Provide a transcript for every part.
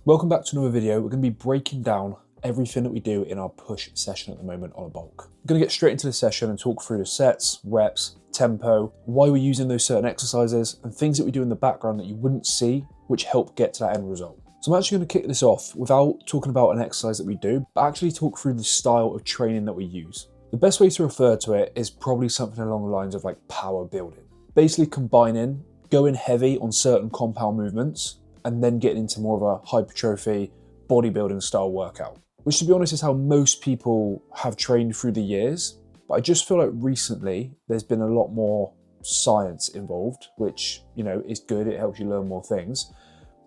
Welcome back to another video. We're going to be breaking down everything that we do in our push session at the moment on a bulk. I'm going to get straight into the session and talk through the sets, reps, tempo, why we're using those certain exercises, and things that we do in the background that you wouldn't see, which help get to that end result. So I'm actually going to kick this off without talking about an exercise that we do, but actually talk through the style of training that we use. The best way to refer to it is probably something along the lines of like power building. Basically combining, going heavy on certain compound movements, and then getting into more of a hypertrophy, bodybuilding style workout. Which, to be honest, is how most people have trained through the years. But I just feel like recently there's been a lot more science involved, which, is good. It helps you learn more things.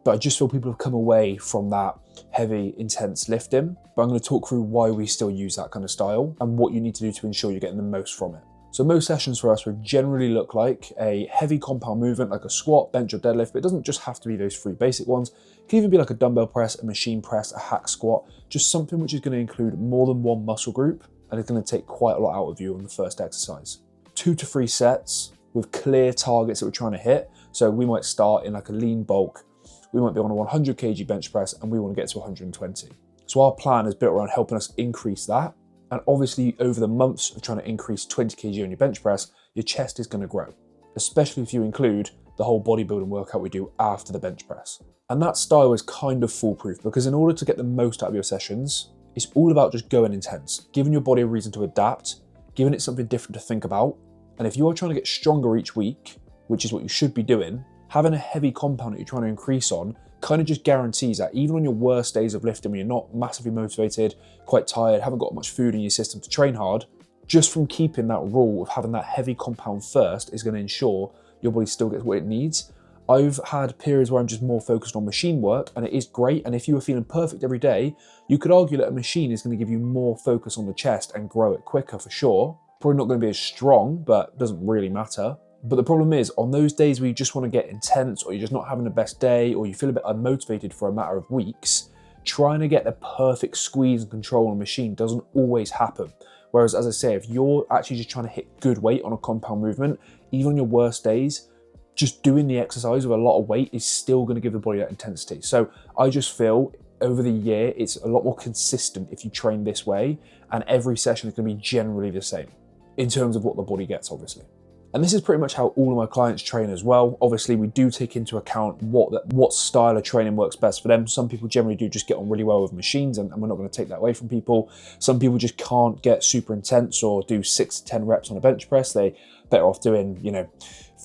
But I just feel people have come away from that heavy, intense lifting. But I'm going to talk through why we still use that kind of style and what you need to do to ensure you're getting the most from it. So most sessions for us would generally look like a heavy compound movement, like a squat, bench or deadlift, but it doesn't just have to be those three basic ones. It can even be like a dumbbell press, a machine press, a hack squat, just something which is going to include more than one muscle group and it's going to take quite a lot out of you on the first exercise. 2 to 3 sets with clear targets that we're trying to hit. So we might start in like a lean bulk. We might be on a 100 kg bench press and we want to get to 120. So our plan is built around helping us increase that. And obviously over the months of trying to increase 20 kg on your bench press, your chest is going to grow, especially if you include the whole bodybuilding workout we do after the bench press. And that style is kind of foolproof because in order to get the most out of your sessions, it's all about just going intense, giving your body a reason to adapt, giving it something different to think about. And if you are trying to get stronger each week, which is what you should be doing, having a heavy compound that you're trying to increase on kind of just guarantees that even on your worst days of lifting, when you're not massively motivated, quite tired, haven't got much food in your system to train hard, just from keeping that rule of having that heavy compound first is going to ensure your body still gets what it needs. I've had periods where I'm just more focused on machine work and it is great. And if you were feeling perfect every day, you could argue that a machine is going to give you more focus on the chest and grow it quicker for sure. Probably not going to be as strong, but it doesn't really matter. But the problem is, on those days where you just want to get intense or you're just not having the best day or you feel a bit unmotivated for a matter of weeks, trying to get the perfect squeeze and control on a machine doesn't always happen. Whereas, as I say, if you're actually just trying to hit good weight on a compound movement, even on your worst days, just doing the exercise with a lot of weight is still going to give the body that intensity. So I just feel over the year, it's a lot more consistent if you train this way, and every session is going to be generally the same in terms of what the body gets, obviously. And this is pretty much how all of my clients train as well. Obviously, we do take into account what style of training works best for them. Some people generally do just get on really well with machines, and we're not going to take that away from people. Some people just can't get super intense or do 6 to 10 reps on a bench press. They're better off doing,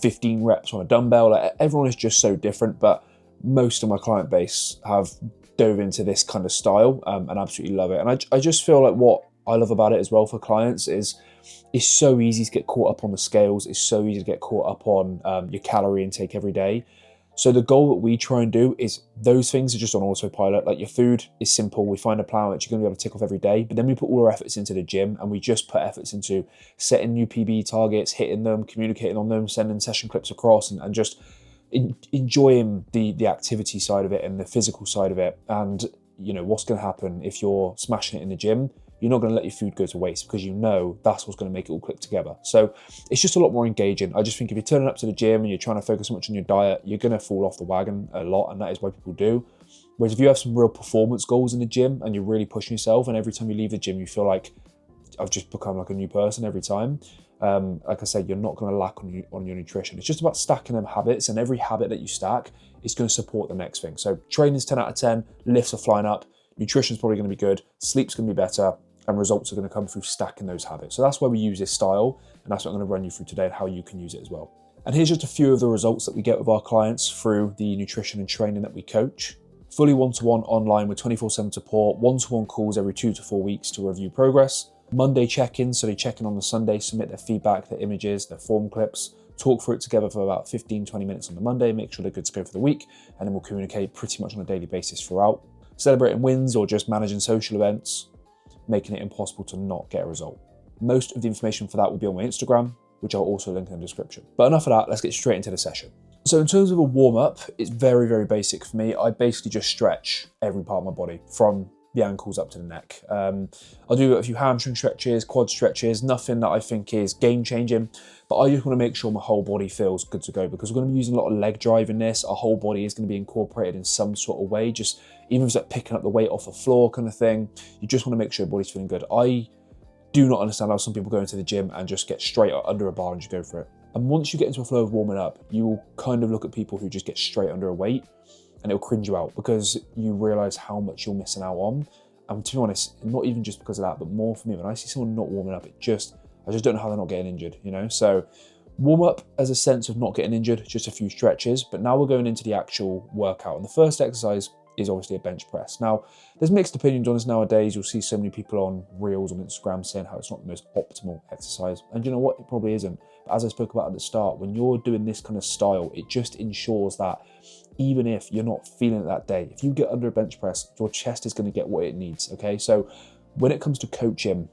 15 reps on a dumbbell. Like, everyone is just so different, but most of my client base have dove into this kind of style and absolutely love it. And I just feel like what I love about it as well for clients is it's so easy to get caught up on the scales. It's so easy to get caught up on your calorie intake every day. So the goal that we try and do is those things are just on autopilot. Like your food is simple. We find a plan which you're going to be able to tick off every day, but then we put all our efforts into the gym and we just put efforts into setting new PB targets, hitting them, communicating on them, sending session clips across and just enjoying the activity side of it and the physical side of it. And what's going to happen if you're smashing it in the gym? You're not going to let your food go to waste because that's what's going to make it all click together. So it's just a lot more engaging. I just think if you're turning up to the gym and you're trying to focus so much on your diet, you're going to fall off the wagon a lot, and that is why people do. Whereas if you have some real performance goals in the gym and you're really pushing yourself, and every time you leave the gym you feel like I've just become like a new person every time, like I said, you're not going to lack on your nutrition. It's just about stacking them habits, and every habit that you stack is going to support the next thing. So training's 10 out of 10, lifts are flying up, nutrition's probably going to be good, sleep's going to be better, and results are going to come through stacking those habits. So that's why we use this style, and that's what I'm going to run you through today and how you can use it as well. And here's just a few of the results that we get with our clients through the nutrition and training that we coach. Fully one-to-one online with 24/7 support, one-to-one calls every 2 to 4 weeks to review progress. Monday check-ins, so they check in on the Sunday, submit their feedback, their images, their form clips, talk through it together for about 15-20 minutes on the Monday, make sure they're good to go for the week, and then we'll communicate pretty much on a daily basis throughout. Celebrating wins or just managing social events, making it impossible to not get a result. Most of the information for that will be on my Instagram, which I'll also link in the description. But enough of that, let's get straight into the session. So in terms of a warm-up, it's very, very basic for me. I basically just stretch every part of my body from the ankles up to the neck. I'll do a few hamstring stretches, quad stretches, nothing that I think is game changing, but I just want to make sure my whole body feels good to go, because we're going to be using a lot of leg drive in this. Our whole body is going to be incorporated in some sort of way, just even if it's like picking up the weight off the floor kind of thing. You just want to make sure your body's feeling good. I do not understand how some people go into the gym and just get straight under a bar and just go for it. And once you get into a flow of warming up, you will kind of look at people who just get straight under a weight, and it'll cringe you out because you realize how much you're missing out on. And to be honest, not even just because of that, but more for me, when I see someone not warming up, I just don't know how they're not getting injured, you know? So warm up as a sense of not getting injured, just a few stretches, but now we're going into the actual workout. And the first exercise is obviously a bench press. Now, there's mixed opinions on this nowadays. You'll see so many people on Reels on Instagram saying how it's not the most optimal exercise. And you know what? It probably isn't. But as I spoke about at the start, when you're doing this kind of style, it just ensures that even if you're not feeling it that day, if you get under a bench press, your chest is going to get what it needs, okay? So when it comes to coaching,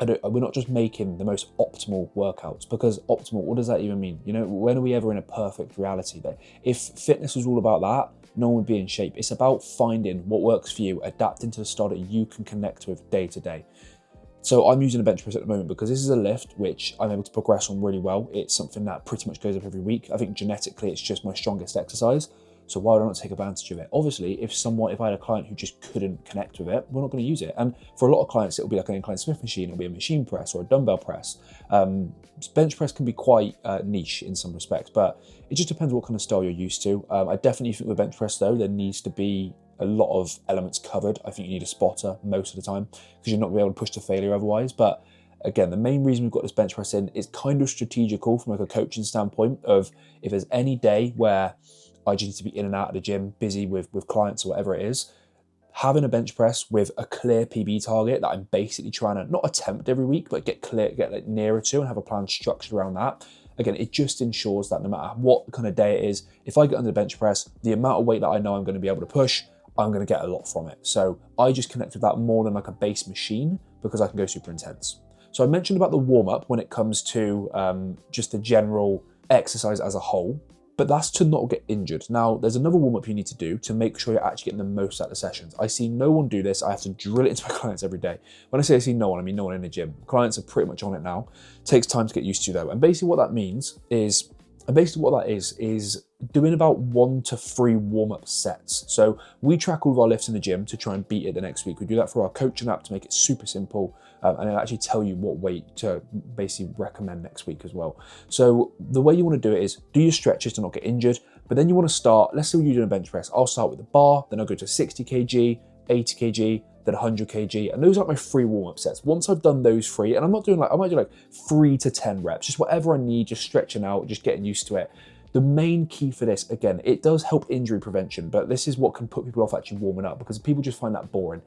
we're not just making the most optimal workouts, because optimal, what does that even mean? You know, when are we ever in a perfect reality there? If fitness was all about that, no one would be in shape. It's about finding what works for you, adapting to the style that you can connect with day to day. So I'm using a bench press at the moment because this is a lift which I'm able to progress on really well. It's something that pretty much goes up every week. I think genetically it's just my strongest exercise. So why would I not take advantage of it? Obviously, if I had a client who just couldn't connect with it, we're not going to use it. And for a lot of clients, it'll be like an Incline Smith machine, it'll be a machine press or a dumbbell press. Bench press can be quite niche in some respects, but it just depends what kind of style you're used to. I definitely think with bench press though, there needs to be a lot of elements covered. I think you need a spotter most of the time because you're not going to be able to push to failure otherwise. But again, the main reason we've got this bench press in is kind of strategical from like a coaching standpoint of if there's any day where I just need to be in and out of the gym, busy with clients or whatever it is, having a bench press with a clear PB target that I'm basically trying to not attempt every week, but get like nearer to and have a plan structured around that. Again, it just ensures that no matter what kind of day it is, if I get under the bench press, the amount of weight that I know I'm going to be able to push, I'm going to get a lot from it. So I just connect with that more than like a base machine because I can go super intense. So I mentioned about the warm up when it comes to just the general exercise as a whole, but that's to not get injured. Now, there's another warm up you need to do to make sure you're actually getting the most out of the sessions. I see no one do this. I have to drill it into my clients every day. When I say I see no one, I mean no one in the gym. Clients are pretty much on it now. It takes time to get used to though. And basically what that means is, doing about 1 to 3 warm-up sets. So we track all of our lifts in the gym to try and beat it the next week. We do that through our coaching app to make it super simple, and it'll actually tell you what weight to basically recommend next week as well. So the way you want to do it is do your stretches to not get injured, but then you want to start, let's say you're doing a bench press. I'll start with the bar, then I'll go to 60 kg, 80 kg, then 100 kg, and those are my 3 warm-up sets. Once I've done those 3, and I might do like 3 to 10 reps, just whatever I need, just stretching out, just getting used to it. The main key for this, again, it does help injury prevention, but this is what can put people off actually warming up because people just find that boring.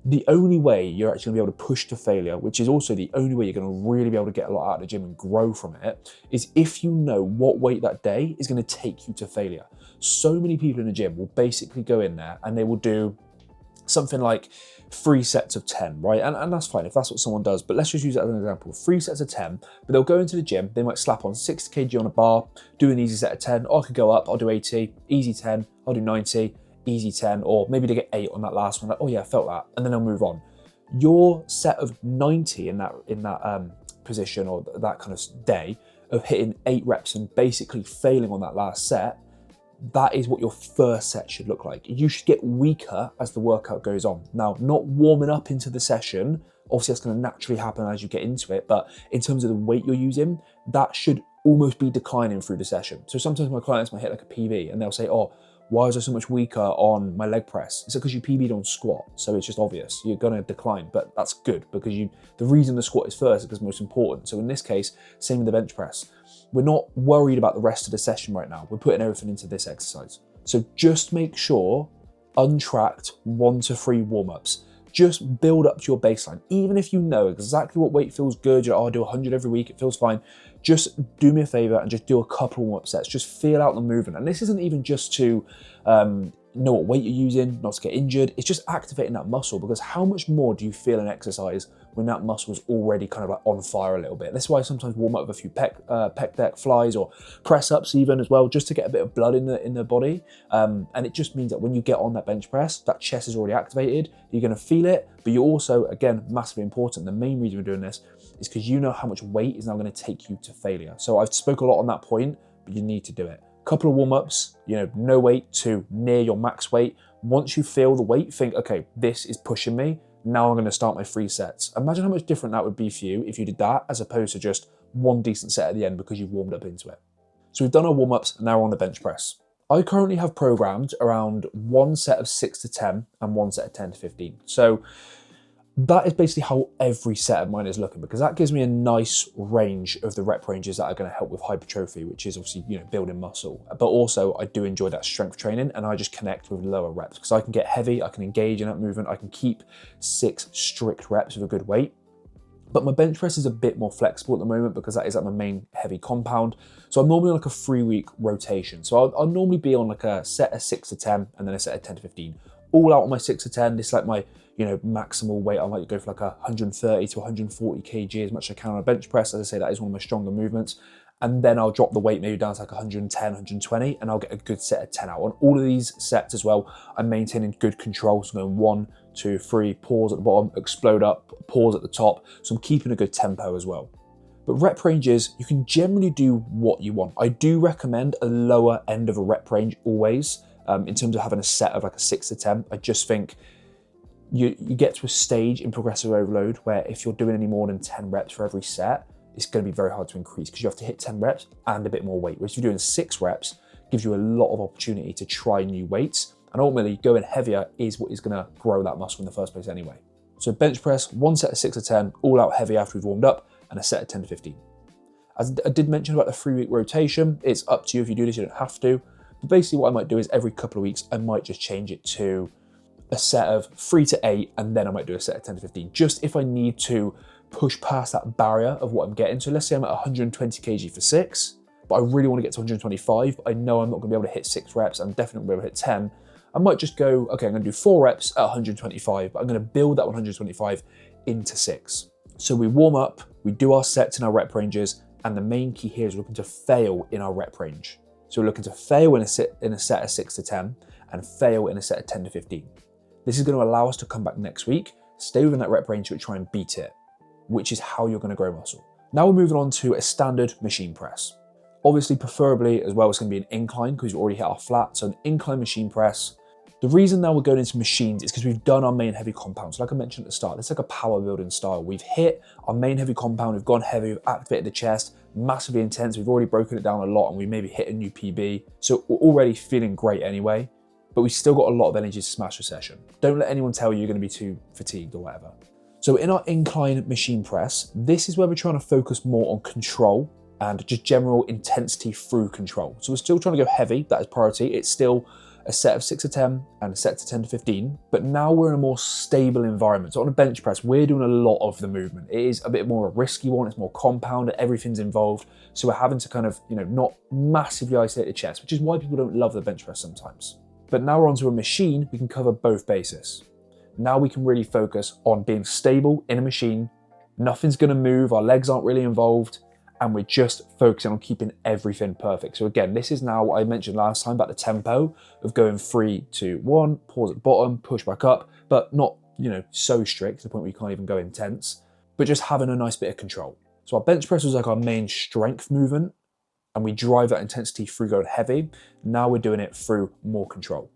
The only way you're actually gonna be able to push to failure, which is also the only way you're gonna really be able to get a lot out of the gym and grow from it, is if you know what weight that day is gonna take you to failure. So many people in the gym will basically go in there and they will do something like 3 sets of 10, right? And that's fine if that's what someone does, but let's just use that as an example. 3 sets of 10, but they'll go into the gym, they might slap on 60 kg on a bar, do an easy set of 10, I could go up, I'll do 80, easy 10, I'll do 90, easy 10, or maybe they get 8 on that last one, like, oh yeah, I felt that, and then they'll move on. Your set of 90 in that position or that kind of day of hitting 8 reps and basically failing on that last set, that is what your first set should look like. You should get weaker as the workout goes on. Now, not warming up into the session, obviously that's going to naturally happen as you get into it, but in terms of the weight you're using, that should almost be declining through the session. So sometimes my clients might hit like a PB and they'll say, oh, why was I so much weaker on my leg press? It's because you PB'd on squat, so it's just obvious. You're going to decline, but that's good because the reason the squat is first is because it's most important. So in this case, same with the bench press. We're not worried about the rest of the session right now. We're putting everything into this exercise. So just make sure, untracked 1 to 3 warm-ups. Just build up to your baseline. Even if you know exactly what weight feels good, you're like, oh, I'll do 100 every week, it feels fine. Just do me a favor and just do a couple of warm-up sets. Just feel out the movement. And this isn't even just to know what weight you're using, not to get injured. It's just activating that muscle, because how much more do you feel an exercise when that muscle is already kind of like on fire a little bit. That's why I sometimes warm up with a few pec deck flies or press ups even as well, just to get a bit of blood in the body. And it just means that when you get on that bench press, that chest is already activated, you're gonna feel it, but you also, again, massively important, the main reason we're doing this is because you know how much weight is now gonna take you to failure. So I've spoke a lot on that point, but you need to do it. Couple of warm-ups, no weight to near your max weight. Once you feel the weight, think, okay, this is pushing me. Now I'm gonna start my 3 sets. Imagine how much different that would be for you if you did that, as opposed to just one decent set at the end because you've warmed up into it. So we've done our warm-ups, and now we're on the bench press. I currently have programmed around 1 set of 6 to 10 and 1 set of 10 to 15. So that is basically how every set of mine is looking, because that gives me a nice range of the rep ranges that are going to help with hypertrophy, which is obviously, building muscle. But also I do enjoy that strength training, and I just connect with lower reps because I can get heavy, I can engage in that movement, I can keep 6 strict reps with a good weight. But my bench press is a bit more flexible at the moment because that is like my main heavy compound. So I'm normally on like a 3-week rotation. So I'll normally be on like a set of 6 to 10 and then a set of 10 to 15. All out on my 6 to 10, this is like my maximal weight. I like to go for like 130 to 140 kg as much as I can on a bench press. As I say, that is one of my stronger movements. And then I'll drop the weight maybe down to like 110, 120, and I'll get a good set of 10 out. On all of these sets as well, I'm maintaining good control. So going 1, 2, 3, pause at the bottom, explode up, pause at the top. So I'm keeping a good tempo as well. But rep ranges, you can generally do what you want. I do recommend a lower end of a rep range always, in terms of having a set of like a 6 to 10. I just think you get to a stage in progressive overload where if you're doing any more than 10 reps for every set, it's going to be very hard to increase because you have to hit 10 reps and a bit more weight. Whereas if you're doing 6 reps, it gives you a lot of opportunity to try new weights. And ultimately, going heavier is what is going to grow that muscle in the first place anyway. So bench press, 1 set of 6 to 10, all out heavy after we've warmed up, and a set of 10 to 15. As I did mention about the 3-week rotation, it's up to you if you do this, you don't have to. But basically what I might do is every couple of weeks, I might just change it to a set of 3 to 8, and then I might do a set of 10 to 15, just if I need to push past that barrier of what I'm getting. So let's say I'm at 120 kg for 6, but I really want to get to 125, but I know I'm not going to be able to hit 6 reps, I'm definitely going to be able to hit 10. I might just go, okay, I'm going to do 4 reps at 125, but I'm going to build that 125 into 6. So we warm up, we do our sets in our rep ranges, and the main key here is looking to fail in our rep range. So we're looking to fail in a set of 6 to 10 and fail in a set of 10 to 15. This is going to allow us to come back next week, stay within that rep range, but try and beat it, which is how you're going to grow muscle. Now we're moving on to a standard machine press. Obviously, preferably as well, it's going to be an incline because we've already hit our flat. So an incline machine press. The reason now we're going into machines is because we've done our main heavy compound. So like I mentioned at the start, it's like a power building style. We've hit our main heavy compound, we've gone heavy, we've activated the chest, massively intense. We've already broken it down a lot and we maybe hit a new PB. So we're already feeling great anyway, but we've still got a lot of energy to smash the session. Don't let anyone tell you you're going to be too fatigued or whatever. So in our incline machine press, this is where we're trying to focus more on control and just general intensity through control. So we're still trying to go heavy, that is priority. It's still a set of 6 to 10 and a set to 10 to 15, but now we're in a more stable environment. So on a bench press, we're doing a lot of the movement. It is a bit more a risky one, it's more compound, everything's involved. So we're having to kind of, not massively isolate the chest, which is why people don't love the bench press sometimes. But now we're onto a machine, we can cover both bases. Now we can really focus on being stable in a machine. Nothing's gonna move, our legs aren't really involved, and we're just focusing on keeping everything perfect. So again, this is now what I mentioned last time about the tempo of going 3, 2, 1, pause at the bottom, push back up, but not, so strict to the point where you can't even go intense, but just having a nice bit of control. So our bench press was like our main strength movement, and we drive that intensity through going heavy. Now we're doing it through more control.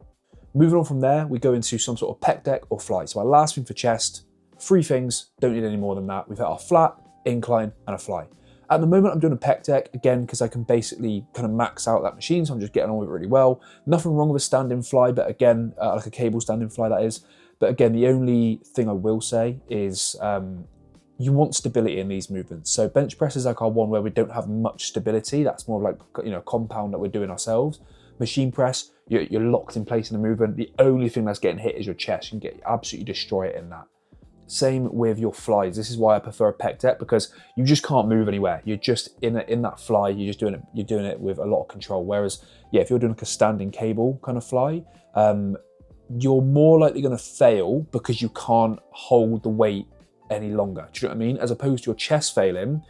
Moving on from there, we go into some sort of pec deck or fly. So our last thing for chest, 3 things, don't need any more than that. We've hit our flat, incline, and a fly. At the moment, I'm doing a pec deck, again, because I can basically kind of max out that machine, so I'm just getting on with it really well. Nothing wrong with a standing fly, but again, like a cable standing fly that is. But again, the only thing I will say is you want stability in these movements. So bench press is like our one where we don't have much stability. That's more like, a compound that we're doing ourselves. Machine press, you're locked in place in the movement. The only thing that's getting hit is your chest. You can absolutely destroy it in that. Same with your flies. This is why I prefer a pec deck, because you just can't move anywhere. You're just in that fly, you're doing it with a lot of control. Whereas, if you're doing like a standing cable kind of fly, you're more likely going to fail because you can't hold the weight any longer. Do you know what I mean? As opposed to your chest failing,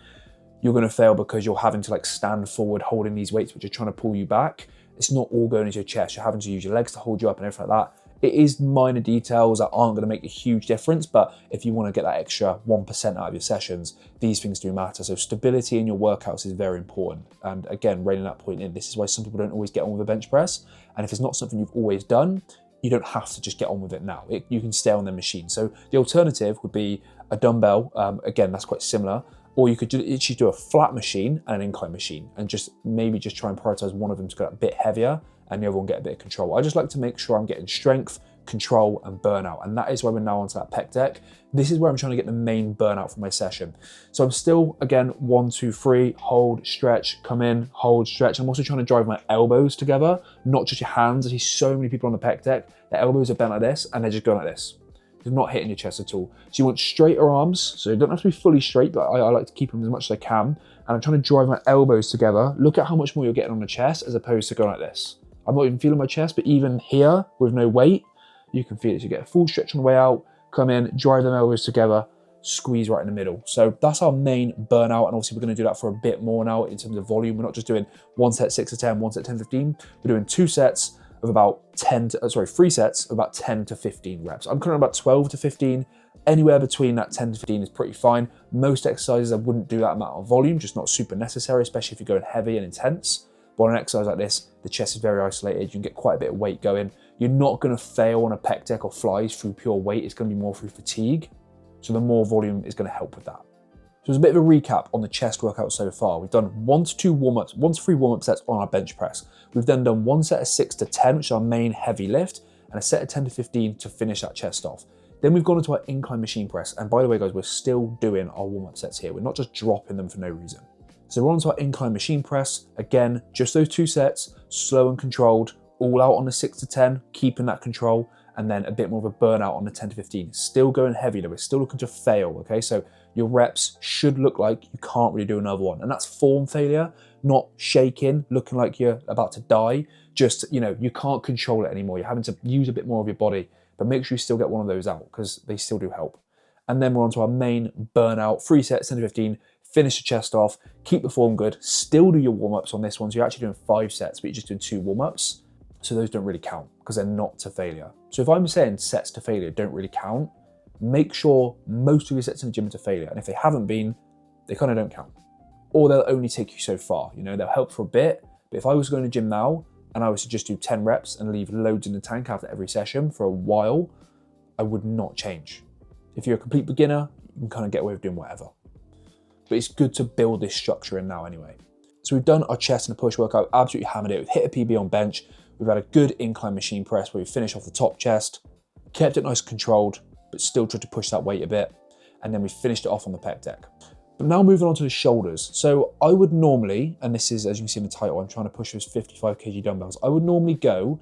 you're going to fail because you're having to like stand forward holding these weights which are trying to pull you back. It's not all going into your chest. You're having to use your legs to hold you up and everything like that. It is minor details that aren't going to make a huge difference, but if you want to get that extra 1% out of your sessions, these things do matter. So stability in your workouts is very important. And again, reining that point in, this is why some people don't always get on with a bench press. And if it's not something you've always done, you don't have to just get on with it now. You can stay on the machine. So the alternative would be a dumbbell. Again, that's quite similar. Or you could actually do a flat machine and an incline machine and just maybe just try and prioritize one of them to get a bit heavier and the other one get a bit of control. I just like to make sure I'm getting strength, control, and burnout. And that is why we're now onto that pec deck. This is where I'm trying to get the main burnout from my session. So I'm still, again, 1, 2, 3, hold, stretch, come in, hold, stretch. I'm also trying to drive my elbows together, not just your hands. I see so many people on the pec deck, their elbows are bent like this and they're just going like this. They're not hitting your chest at all. So you want straighter arms. So you don't have to be fully straight, but I like to keep them as much as I can. And I'm trying to drive my elbows together. Look at how much more you're getting on the chest as opposed to going like this. I'm not even feeling my chest, but even here with no weight, you can feel it. So you get a full stretch on the way out, come in, drive them elbows together, squeeze right in the middle. So that's our main burnout. And obviously we're going to do that for a bit more now in terms of volume. We're not just doing one set 6 to 10, one set 10 to 15. We're doing 2 sets of about 3 sets of about 10 to 15 reps. I'm currently about 12 to 15. Anywhere between that 10 to 15 is pretty fine. Most exercises I wouldn't do that amount of volume, just not super necessary, especially if you're going heavy and intense. But on an exercise like this, the chest is very isolated. You can get quite a bit of weight going. You're not going to fail on a pec deck or flies through pure weight. It's going to be more through fatigue. So the more volume is going to help with that. So as a bit of a recap on the chest workout so far, we've done 1 to 2 warm-ups, 1 to 3 warm-up sets on our bench press. We've then done 1 set of 6 to 10, which is our main heavy lift, and a set of 10 to 15 to finish that chest off. Then we've gone into our incline machine press. And by the way, guys, we're still doing our warm-up sets here. We're not just dropping them for no reason. So we're on to our incline machine press. Again, just those 2 sets, slow and controlled, all out on the 6 to 10, keeping that control, and then a bit more of a burnout on the 10 to 15. Still going heavy though, we're still looking to fail, okay? So your reps should look like you can't really do another one. And that's form failure, not shaking, looking like you're about to die. Just, you can't control it anymore. You're having to use a bit more of your body, but make sure you still get one of those out because they still do help. And then we're on to our main burnout, 3 sets, 10 to 15, finish the chest off, keep the form good, still do your warm-ups on this one. So you're actually doing 5 sets, but you're just doing 2 warm-ups. So those don't really count because they're not to failure. So if I'm saying sets to failure don't really count, make sure most of your sets in the gym are to failure. And if they haven't been, they kind of don't count. Or they'll only take you so far. They'll help for a bit. But if I was going to gym now and I was to just do 10 reps and leave loads in the tank after every session for a while, I would not change. If you're a complete beginner, you can kind of get away with doing whatever. But it's good to build this structure in now anyway. So we've done our chest and a push workout, absolutely hammered it. We've hit a PB on bench. We've had a good incline machine press where we finish off the top chest, kept it nice and controlled, but still tried to push that weight a bit. And then we finished it off on the pec deck. But now moving on to the shoulders. So I would normally, and this is, as you can see in the title, I'm trying to push those 55 kg dumbbells. I would normally go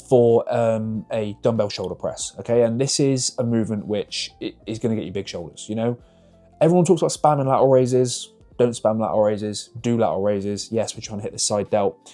for a dumbbell shoulder press, okay? And this is a movement which is gonna get you big shoulders, Everyone talks about spamming lateral raises. Don't spam lateral raises, do lateral raises. Yes, we're trying to hit the side delt.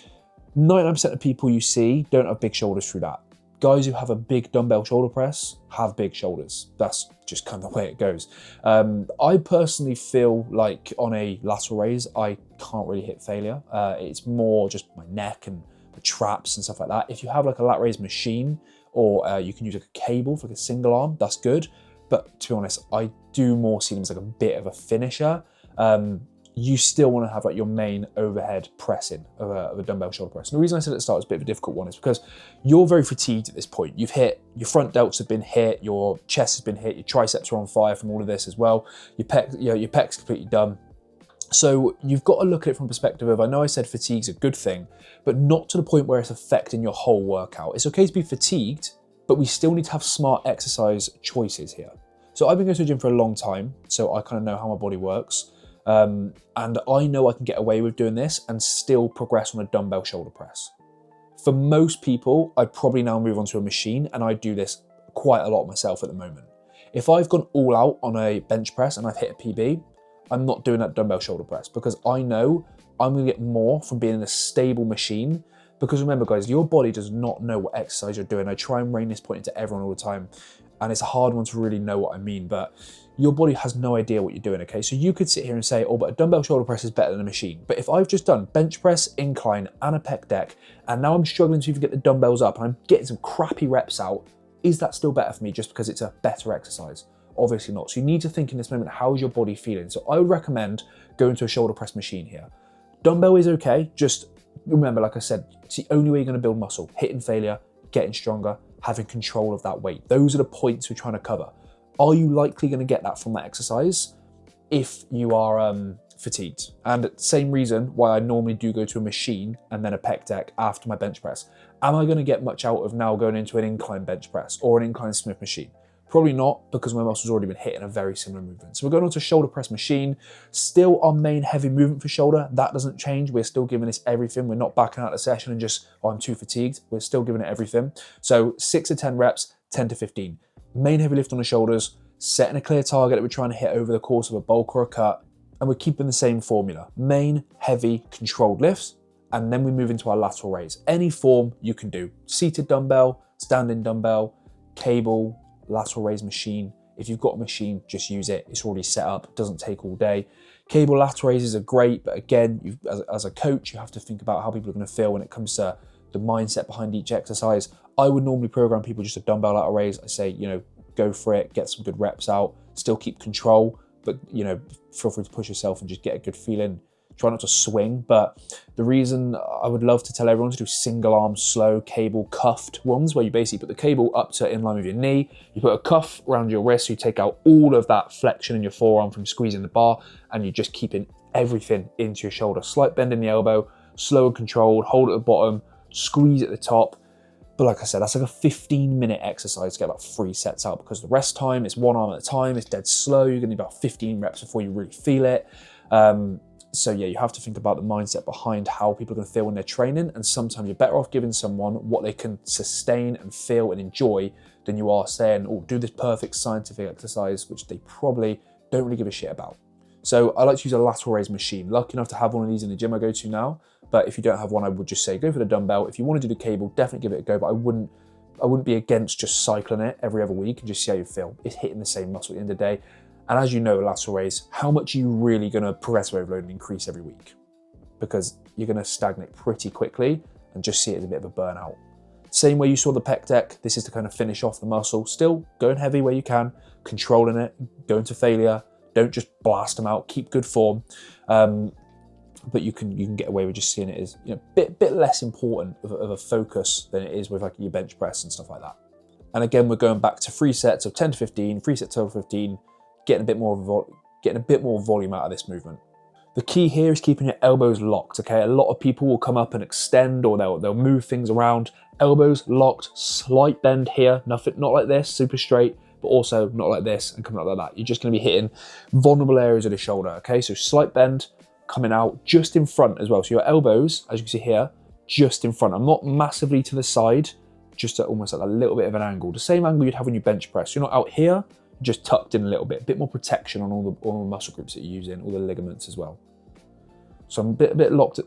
99% of people you see don't have big shoulders through that. Guys who have a big dumbbell shoulder press have big shoulders. That's just kind of the way it goes. I personally feel like on a lateral raise, I can't really hit failure. It's more just my neck and the traps and stuff like that. If you have like a lat raise machine or you can use like a cable for like a single arm, that's good. But to be honest, I do more see them as like a bit of a finisher. You still want to have like your main overhead pressing of a dumbbell shoulder press. And the reason I said at the start it's a bit of a difficult one is because you're very fatigued at this point. You've hit, your front delts have been hit, your chest has been hit, your triceps are on fire from all of this as well. Your pec's completely done. So you've got to look at it from a perspective of, I know I said fatigue's a good thing, but not to the point where it's affecting your whole workout. It's okay to be fatigued, but we still need to have smart exercise choices here. So I've been going to the gym for a long time, so I kind of know how my body works. And I know I can get away with doing this and still progress on a dumbbell shoulder press. For most people, I'd probably now move on to a machine, and I do this quite a lot myself at the moment. If I've gone all out on a bench press and I've hit a PB, I'm not doing that dumbbell shoulder press because I know I'm gonna get more from being in a stable machine. Because remember guys, your body does not know what exercise you're doing. I try and rein this point into everyone all the time. And it's a hard one to really know what I mean, but your body has no idea what you're doing, okay? So you could sit here and say, oh, but a dumbbell shoulder press is better than a machine. But if I've just done bench press, incline, and a pec deck, and now I'm struggling to even get the dumbbells up and I'm getting some crappy reps out, is that still better for me just because it's a better exercise? Obviously not. So you need to think in this moment, how is your body feeling? So I would recommend going to a shoulder press machine here. Dumbbell is okay, just remember, like I said, it's the only way you're gonna build muscle. Hitting failure, getting stronger, having control of that weight. Those are the points we're trying to cover. Are you likely going to get that from that exercise if you are fatigued? And same reason why I normally do go to a machine and then a pec deck after my bench press. Am I going to get much out of now going into an incline bench press or an incline Smith machine? Probably not, because my muscles already been hitting a very similar movement. So we're going on to a shoulder press machine. Still our main heavy movement for shoulder. That doesn't change. We're still giving this everything. We're not backing out of the session and just, oh, I'm too fatigued. We're still giving it everything. So 6 to 10 reps, 10 to 15. Main heavy lift on the shoulders, setting a clear target that we're trying to hit over the course of a bulk or a cut. And we're keeping the same formula. Main, heavy, controlled lifts. And then we move into our lateral raise. Any form you can do. Seated dumbbell, standing dumbbell, cable, lateral raise machine. If you've got a machine, just use it. It's already set up, it doesn't take all day. Cable lateral raises are great, but again, as a coach, you have to think about how people are going to feel when it comes to the mindset behind each exercise. I would normally program people just a dumbbell lateral raise. I say, go for it, get some good reps out, still keep control, but feel free to push yourself and just get a good feeling. Try not to swing, but the reason I would love to tell everyone to do single arm, slow, cable, cuffed ones, where you basically put the cable up to in line with your knee, you put a cuff around your wrist, so you take out all of that flexion in your forearm from squeezing the bar, and you're just keeping everything into your shoulder. Slight bend in the elbow, slow and controlled, hold at the bottom, squeeze at the top. But like I said, that's like a 15-minute exercise to get about 3 sets out, because the rest time is one arm at a time, it's dead slow, you're gonna need about 15 reps before you really feel it. So yeah, you have to think about the mindset behind how people are going to feel when they're training, and sometimes you're better off giving someone what they can sustain and feel and enjoy than you are saying, oh, do this perfect scientific exercise, which they probably don't really give a shit about. So I like to use a lateral raise machine. Lucky enough to have one of these in the gym I go to now, but if you don't have one, I would just say go for the dumbbell. If you want to do the cable, definitely give it a go, but I wouldn't be against just cycling it every other week and just see how you feel. It's hitting the same muscle at the end of the day. And as you know, a lateral raise, how much are you really going to progressive overload and increase every week? Because you're going to stagnate pretty quickly and just see it as a bit of a burnout. Same way you saw the pec deck, this is to kind of finish off the muscle. Still going heavy where you can, controlling it, going to failure. Don't just blast them out, keep good form. But you can get away with just seeing it as a bit less important of a focus than it is with like your bench press and stuff like that. And again, we're going back to 3 sets of 10 to 15, 3 sets total 15, getting a bit more volume out of this movement. The key here is keeping your elbows locked, okay? A lot of people will come up and extend, or they'll move things around. Elbows locked, slight bend here, nothing, not like this, super straight, but also not like this and coming out like that. You're just gonna be hitting vulnerable areas of the shoulder, okay? So slight bend, coming out just in front as well. So your elbows, as you can see here, just in front. I'm not massively to the side, just at almost at a little bit of an angle. The same angle you'd have when you bench press. You're not out here, just tucked in a little bit more protection on all the muscle groups that you're using, all the ligaments as well. So I'm a bit locked,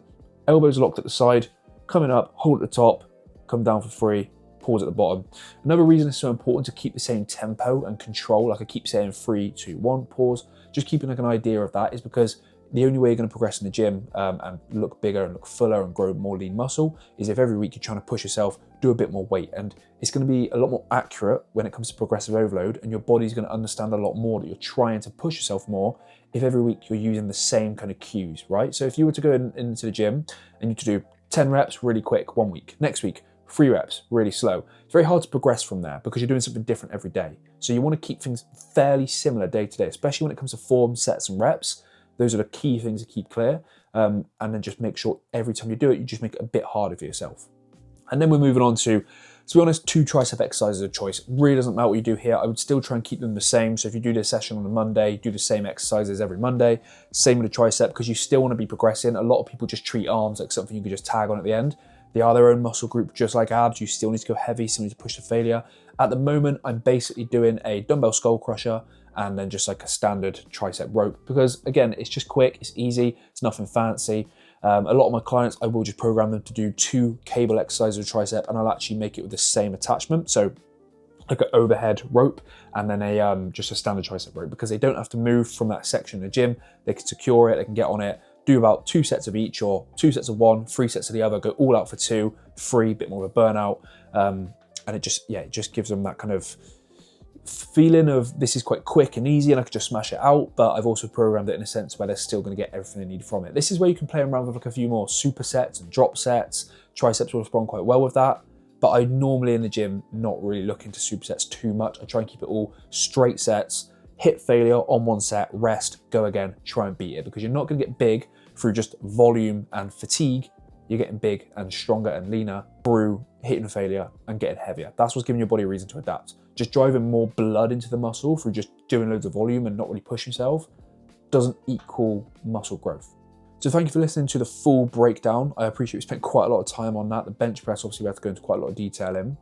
elbows locked at the side, coming up, hold at the top, come down for 3, pause at the bottom. Another reason it's so important to keep the same tempo and control, like I keep saying 3, 2, 1, pause, just keeping like an idea of that, is because the only way you're going to progress in the gym and look bigger and look fuller and grow more lean muscle is if every week you're trying to push yourself, do a bit more weight. And it's going to be a lot more accurate when it comes to progressive overload, and your body's going to understand a lot more that you're trying to push yourself more if every week you're using the same kind of cues, right? So if you were to go into the gym and you to do 10 reps really quick 1 week, next week 3 reps really slow, it's very hard to progress from there because you're doing something different every day. So you want to keep things fairly similar day to day, especially when it comes to form, sets and reps. Those are the key things to keep clear, and then just make sure every time you do it, you just make it a bit harder for yourself. And then we're moving on to be honest, 2 tricep exercises of choice. It really doesn't matter what you do here. I would still try and keep them the same. So if you do this session on a Monday, do the same exercises every Monday. Same with the tricep, because you still want to be progressing. A lot of people just treat arms like something you could just tag on at the end. They are their own muscle group, just like abs. You still need to go heavy, still need to push to failure. At the moment, I'm basically doing a dumbbell skull crusher and then just like a standard tricep rope, because again, it's just quick, it's easy, it's nothing fancy. A lot of my clients, I will just program them to do 2 cable exercises of tricep, and I'll actually make it with the same attachment. So like an overhead rope, and then just a standard tricep rope, because they don't have to move from that section in the gym. They can secure it, they can get on it, do about 2 sets of each, or 2 sets of one, 3 sets of the other, go all out for 2, 3, bit more of a burnout. And it just gives them that kind of feeling of this is quite quick and easy and I could just smash it out, but I've also programmed it in a sense where they're still going to get everything they need from it. This is where you can play around with like a few more supersets and drop sets. Triceps will respond quite well with that, but I normally in the gym not really look into supersets too much. I try and keep it all straight sets, hit failure on 1 set, rest, go again, try and beat it, because you're not going to get big through just volume and fatigue. You're getting big and stronger and leaner through hitting failure and getting heavier. That's what's giving your body a reason to adapt. Just driving more blood into the muscle through just doing loads of volume and not really pushing yourself doesn't equal muscle growth. So thank you for listening to the full breakdown. I appreciate we spent quite a lot of time on that. The bench press, obviously we have to go into quite a lot of detail in.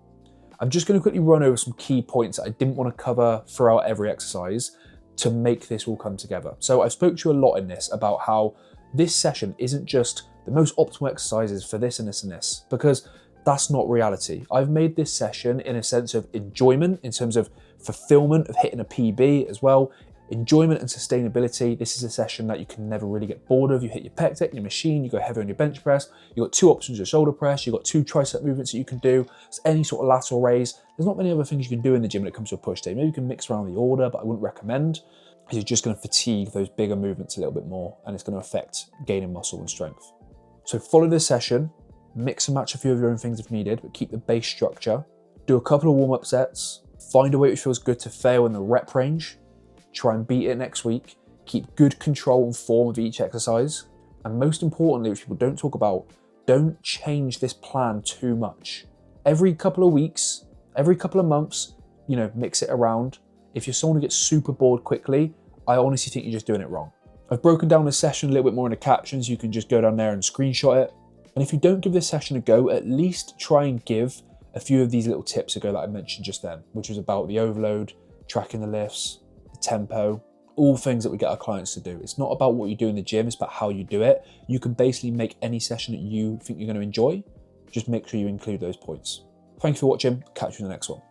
I'm just going to quickly run over some key points that I didn't want to cover throughout every exercise to make this all come together. So I've spoke to you a lot in this about how this session isn't just the most optimal exercises for this and this and this, because that's not reality. I've made this session in a sense of enjoyment, in terms of fulfillment of hitting a PB as well, enjoyment and sustainability. This is a session that you can never really get bored of. You hit your pec deck, your machine, you go heavy on your bench press, you've got 2 options of shoulder press, you've got 2 tricep movements that you can do, there's any sort of lateral raise. There's not many other things you can do in the gym when it comes to a push day. Maybe you can mix around the order, but I wouldn't recommend, because you're just going to fatigue those bigger movements a little bit more, and it's going to affect gaining muscle and strength. So follow this session, mix and match a few of your own things if needed, but keep the base structure. Do a couple of warm-up sets, find a weight which feels good to fail in the rep range, try and beat it next week, keep good control and form of each exercise, and most importantly, which people don't talk about, don't change this plan too much. Every couple of weeks, every couple of months, mix it around. If you're someone who gets super bored quickly, I honestly think you're just doing it wrong. I've broken down this session a little bit more in the captions. You can just go down there and screenshot it. And if you don't give this session a go, at least try and give a few of these little tips a go that I mentioned just then, which was about the overload, tracking the lifts, the tempo, all things that we get our clients to do. It's not about what you do in the gym, it's about how you do it. You can basically make any session that you think you're going to enjoy. Just make sure you include those points. Thank you for watching. Catch you in the next one.